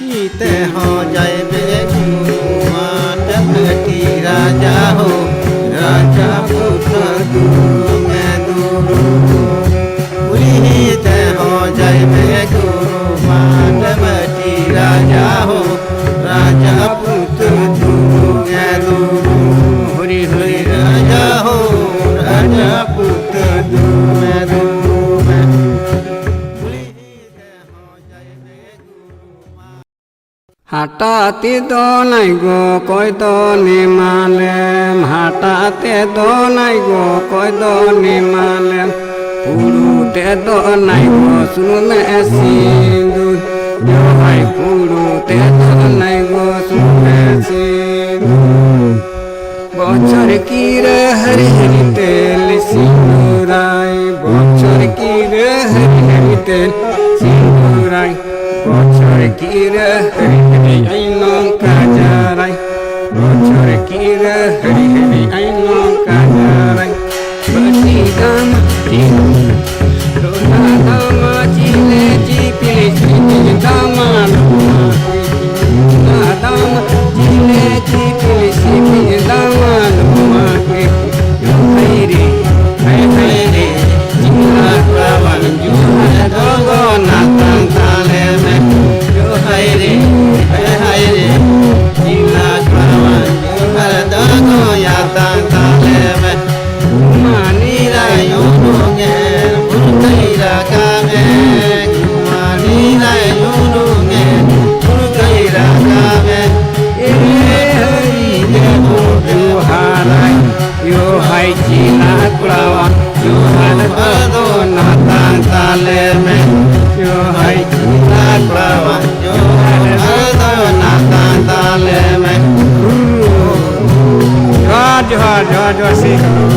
ईते हो जाए बेगुआ डबटी राजा हो राजा पुत्र गुरु में गुरु ईते हो जाए बेगुआ डबटी राजा हो राजा पुत्र गुरु में गुरु हरि हरि राजा हो राजा पुत्र गुरु में गुरु হাটাতে তো নাই গো কয় তো নিমালেম হাটাতে তো নাই গো কয় তো নিমালেম পুরুতে তো নাই গো শুনে সিঁদুর ভাই পুরুতে তো নাই গো শুনে সিঁদুর বছর কি রে হরি হরি তেল সিঁদুরাই বছর কি রে হরি হরি তেল সিঁদুরাই বছর কি রে হরি হরি আইনো কাজারাই বছর কি রে হরি হরি আইনো কাজারাই বটি দাম লোনা দামা চিলে চিপিলে চিলে দামা লোনা দামা চিলে চিপিলে চিপিলে দামা লোমা হাই রে চিলা কাবাল জুহা দগো নাতাং তালে মে হাই রে চিলা কাবাল জুহা দগো নাতাং তালে মে মানি রায়ো গে বুরকাইরা কাবে মানি রায়ো গে বুরকাইরা কাবে এ হরি দেবো জুহারাই yo hai chila klawa yo han bado natang taleme yo hai chila klawa yo han bado natang taleme johar johar johar johar